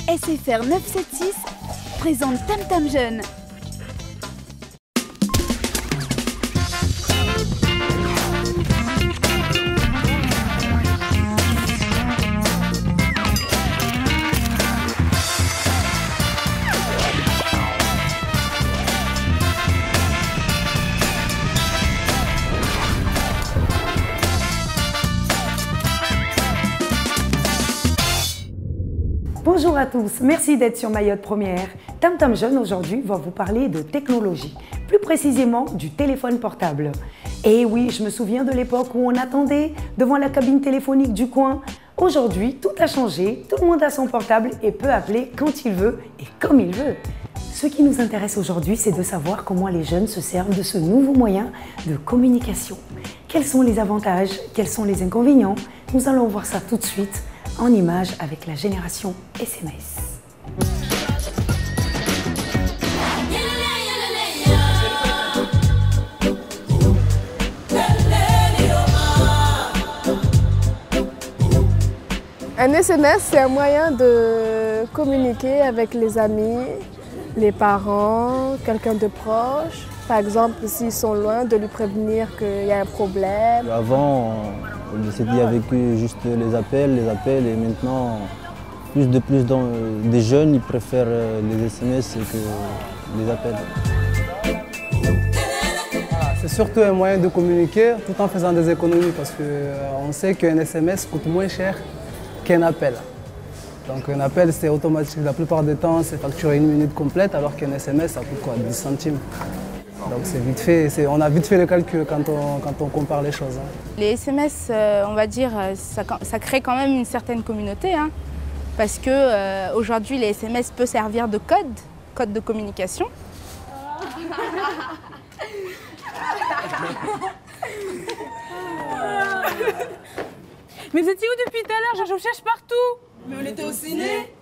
SFR 976 présente Tam Tam Jeune. Bonjour à tous, merci d'être sur Mayotte Première. Tam Tam Jeune aujourd'hui va vous parler de technologie, plus précisément du téléphone portable. Et oui, je me souviens de l'époque où on attendait devant la cabine téléphonique du coin. Aujourd'hui, tout a changé, tout le monde a son portable et peut appeler quand il veut et comme il veut. Ce qui nous intéresse aujourd'hui, c'est de savoir comment les jeunes se servent de ce nouveau moyen de communication. Quels sont les avantages, quels sont les inconvénients? Nous allons voir ça tout de suite en images avec la génération SMS. Un SMS, c'est un moyen de communiquer avec les amis, les parents, quelqu'un de proche. Par exemple, s'ils sont loin, de lui prévenir qu'il y a un problème. Avant, c'était avec juste les appels et maintenant, plus des jeunes, ils préfèrent les SMS que les appels. C'est surtout un moyen de communiquer tout en faisant des économies parce qu'on sait qu'un SMS coûte moins cher qu'un appel. Donc un appel, c'est automatique. La plupart du temps, c'est facturé 1 minute complète alors qu'un SMS, ça coûte quoi, 10 centimes. Donc c'est vite fait, on a vite fait le calcul quand on compare les choses. Les SMS, on va dire, ça crée quand même une certaine communauté. Parce que aujourd'hui, les SMS peuvent servir de code de communication. Mais vous étiez où depuis tout à l'heure? Je vous cherche partout. Mais on était au ciné.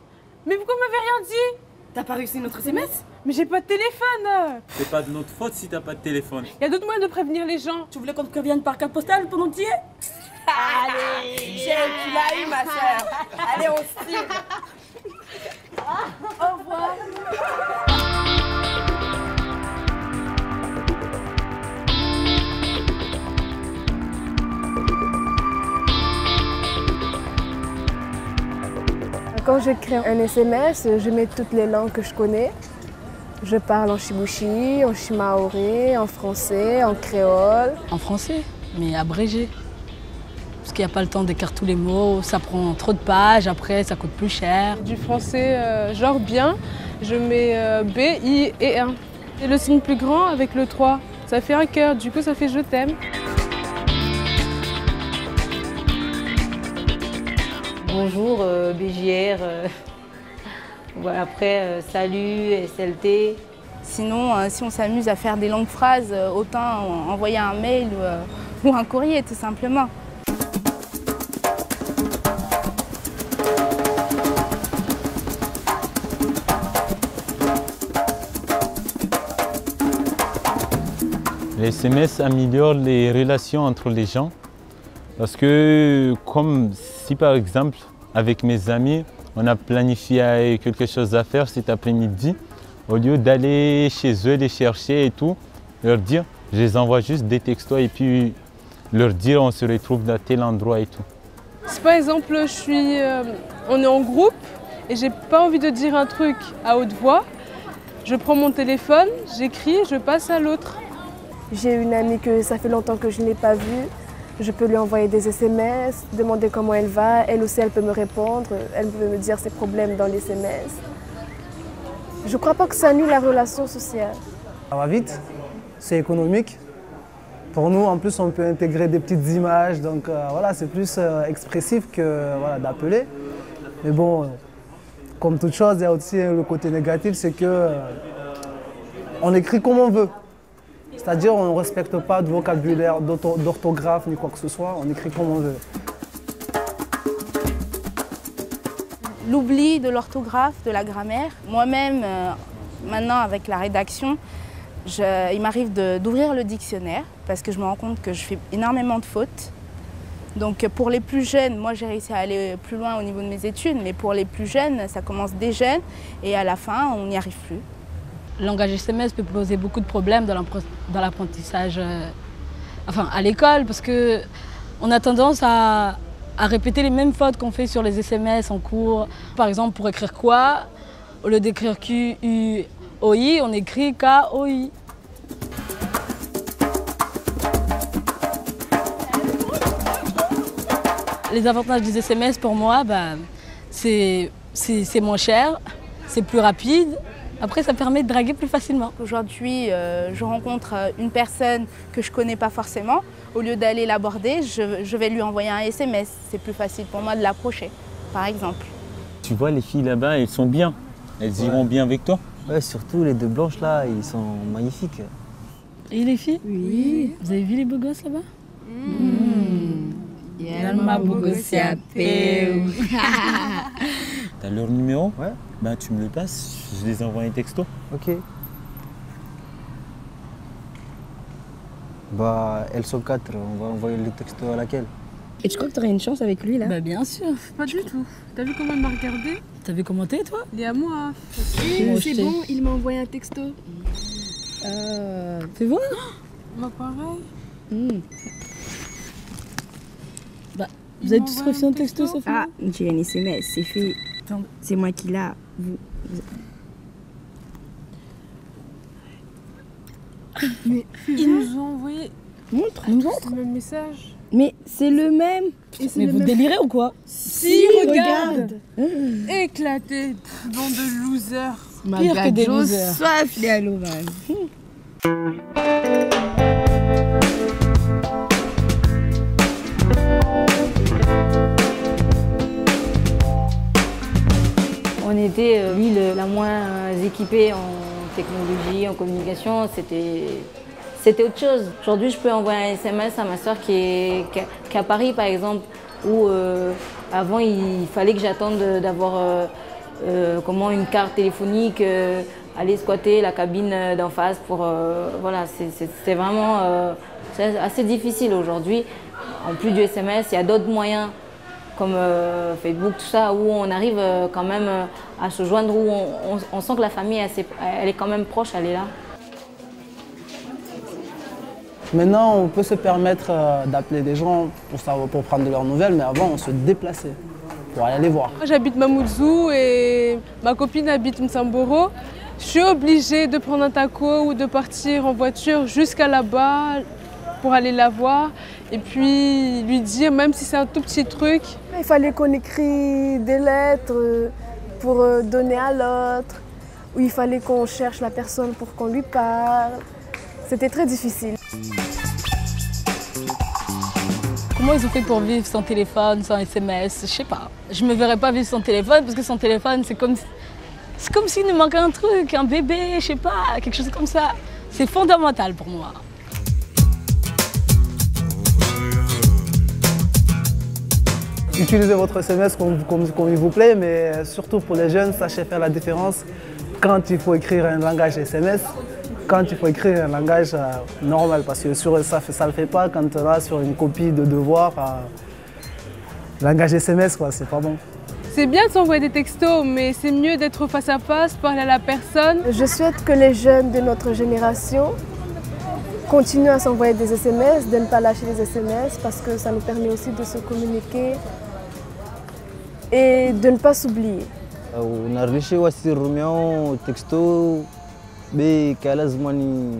Mais pourquoi vous m'avez rien dit? T'as pas réussi notre SMS? Mais j'ai pas de téléphone. C'est pas de notre faute si t'as pas de téléphone. Il y a d'autres moyens de prévenir les gens. Tu voulais qu'on te prévienne par carte postale pendant que tu y es? Allez, tu l'as eu ma soeur. Allez, on se tire. Au revoir. Quand j'écris un SMS, je mets toutes les langues que je connais. Je parle en chibouchi, en shimaoré, en français, en créole. En français, mais abrégé. Parce qu'il n'y a pas le temps d'écrire tous les mots, ça prend trop de pages, après ça coûte plus cher. Du français genre bien, je mets B, I et 1. Et le signe plus grand avec le 3, ça fait un cœur, du coup ça fait je t'aime. Bonjour, BJR, voilà, après salut, SLT. Sinon, si on s'amuse à faire des longues phrases, autant envoyer un mail ou un courrier tout simplement. Les SMS améliorent les relations entre les gens. Parce que, comme si par exemple, avec mes amis, on a planifié quelque chose à faire cet après-midi, au lieu d'aller chez eux, les chercher et tout, leur dire, je les envoie juste des textos et puis leur dire on se retrouve dans tel endroit et tout. Si par exemple, on est en groupe et j'ai pas envie de dire un truc à haute voix, je prends mon téléphone, j'écris, je passe à l'autre. J'ai une amie que ça fait longtemps que je n'ai pas vue. Je peux lui envoyer des SMS, demander comment elle va. Elle aussi, elle peut me répondre. Elle peut me dire ses problèmes dans les SMS. Je ne crois pas que ça nuit la relation sociale. Ça va vite, c'est économique. Pour nous, en plus, on peut intégrer des petites images. Donc voilà, c'est plus expressif que voilà, d'appeler. Mais bon, comme toute chose, il y a aussi le côté négatif, c'est que on écrit comme on veut. C'est-à-dire on ne respecte pas de vocabulaire, d'orthographe ni quoi que ce soit, on écrit comme on veut. L'oubli de l'orthographe, de la grammaire. Moi-même, maintenant avec la rédaction, il m'arrive d'ouvrir le dictionnaire parce que je me rends compte que je fais énormément de fautes. Donc pour les plus jeunes, moi j'ai réussi à aller plus loin au niveau de mes études, mais pour les plus jeunes, ça commence dès jeunes et à la fin, on n'y arrive plus. Le langage SMS peut poser beaucoup de problèmes dans l'apprentissage, à l'école, parce qu'on a tendance à répéter les mêmes fautes qu'on fait sur les SMS en cours. Par exemple, pour écrire quoi, au lieu d'écrire Q-U-O-I, on écrit K-O-I. Les avantages des SMS pour moi, c'est moins cher, c'est plus rapide. Après, ça permet de draguer plus facilement. Aujourd'hui, je rencontre une personne que je ne connais pas forcément. Au lieu d'aller l'aborder, je vais lui envoyer un SMS. C'est plus facile pour moi de l'approcher, par exemple. Tu vois, les filles là-bas, elles sont bien. Elles iront bien avec toi? Ouais, surtout les deux blanches là, ils sont magnifiques. Et les filles? Oui. Vous avez vu les beaux gosses là-bas? T'as leur numéro? Ouais. Ben, tu me le passes, je les envoie un texto. Ok. Bah, elles sont 4, on va envoyer le texto à laquelle? Et tu crois que tu aurais une chance avec lui là? Bah bien sûr. Pas du tout. T'as vu comment il m'a regardé? T'avais commenté toi? Il est à moi. C'est bon, il m'a envoyé un texto. Fais voir. Bah pareil. Bah, vous avez tous reçu un texto, Sophie? Ah, j'ai un SMS, c'est fait. C'est moi qui l'a. Mais ils nous ont envoyé Montre. le même message. Mais c'est le même. Mais vous délirez ou quoi? Si, regarde. Éclaté, bande de losers. Pire que des losers. Soif les Halloween. On était l'île la moins équipée en technologie, en communication, c'était autre chose. Aujourd'hui, je peux envoyer un SMS à ma soeur qui est à Paris, par exemple, où avant, il fallait que j'attende d'avoir une carte téléphonique, aller squatter la cabine d'en face pour... voilà, c'est vraiment assez difficile aujourd'hui. En plus du SMS, il y a d'autres moyens comme Facebook, tout ça, où on arrive quand même à se joindre, où on sent que la famille, elle est quand même proche, elle est là. Maintenant, on peut se permettre d'appeler des gens pour prendre de leurs nouvelles, mais avant, on se déplaçait pour aller les voir. Moi, j'habite Mamoudzou et ma copine habite Msamboro. Je suis obligée de prendre un taco ou de partir en voiture jusqu'à là-bas pour aller la voir et puis lui dire, même si c'est un tout petit truc. Il fallait qu'on écrit des lettres pour donner à l'autre, ou il fallait qu'on cherche la personne pour qu'on lui parle. C'était très difficile. Comment ils ont fait pour vivre sans téléphone, sans SMS? Je sais pas. Je me verrais pas vivre sans téléphone parce que sans téléphone, c'est comme s'il nous manquait un truc, un bébé, je sais pas, quelque chose comme ça. C'est fondamental pour moi. Utilisez votre SMS comme il vous plaît, mais surtout pour les jeunes, sachez faire la différence quand il faut écrire un langage SMS, quand il faut écrire un langage normal, parce que ça ne le fait pas quand on a sur une copie de devoir, langage SMS, quoi, c'est pas bon. C'est bien de s'envoyer des textos, mais c'est mieux d'être face à face, parler à la personne. Je souhaite que les jeunes de notre génération continuent à s'envoyer des SMS, de ne pas lâcher les SMS, parce que ça nous permet aussi de se communiquer et de ne pas s'oublier. On a réussi aussi Roméo texto, mais qu'à la zmani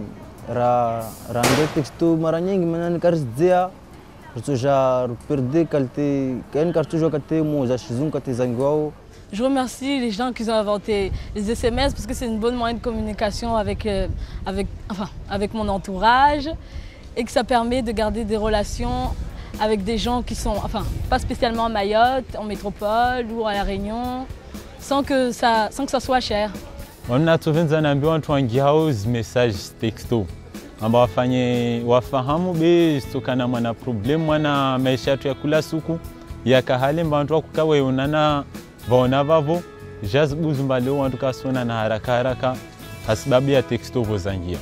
rendre texto maranyeng manan karzdia, já perder qualité, quand cartu joga te mo já chizum kate zanguao. Je remercie les gens qui ont inventé les SMS parce que c'est une bonne moyen de communication avec mon entourage et que ça permet de garder des relations avec des gens qui sont, pas spécialement à Mayotte, en métropole ou à La Réunion, sans que ça soit cher. On a trouvé un message texto. Ambafanye wafahamu be sokana mwana problem mwana maisha yetu ya kila siku yakahale mbantu wakukawe unana vaona vavo jazibuzumba leo wantu kasona na haraka haraka sababu ya texto vozangia.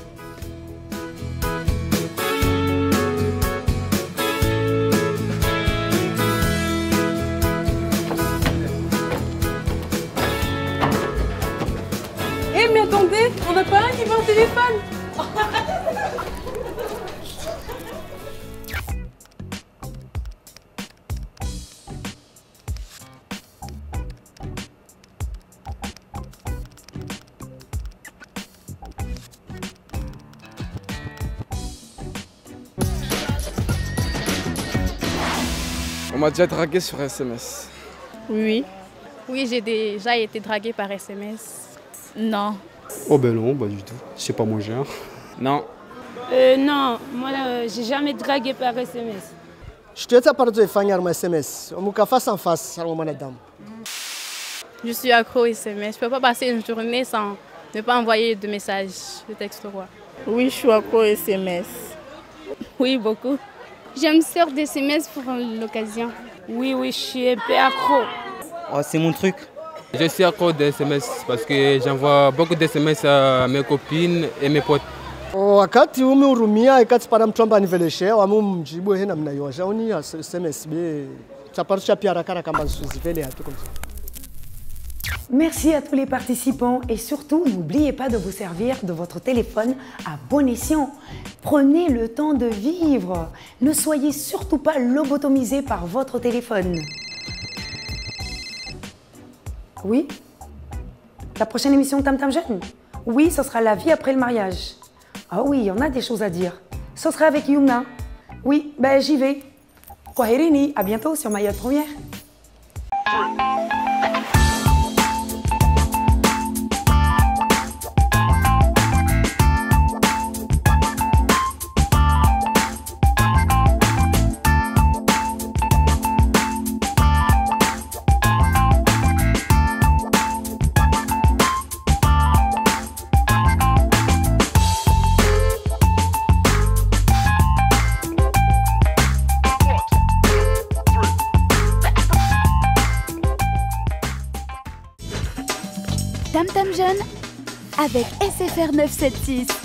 attendez, on n'a pas un qui va au téléphone. On m'a déjà dragué sur SMS. Oui. Oui, j'ai déjà été draguée par SMS. Non. Oh ben non, pas du tout. C'est pas mon genre. Non. Non, moi j'ai jamais dragué par SMS. Je te parle de faire un SMS. On m'a face en face, madame. Je suis accro au SMS. Je ne peux pas passer une journée sans ne pas envoyer de messages, de textes quoi. Oui, je suis accro au SMS. Oui, beaucoup. J'aime sortir des SMS pour l'occasion. Oui, je suis un peu accro. Oh, c'est mon truc. Je suis accro des SMS parce que j'envoie beaucoup de SMS à mes copines et mes potes. Wakati umehurumia ikati para mtu amba niveleshe wamumjibu he namna hiyo jaoni SMS be chaparusha pia haraka kama nsuzivele hatu comme ça. Merci à tous les participants et surtout, n'oubliez pas de vous servir de votre téléphone à bon escient. Prenez le temps de vivre. Ne soyez surtout pas lobotomisés par votre téléphone. Oui? La prochaine émission Tam Tam Jeune? Oui, ce sera la vie après le mariage. Ah oui, il y en a des choses à dire. Ce sera avec Yumna. Oui, ben j'y vais. Kwaherini, à bientôt sur Mayotte Première. Tam Tam Jeune avec SFR 976.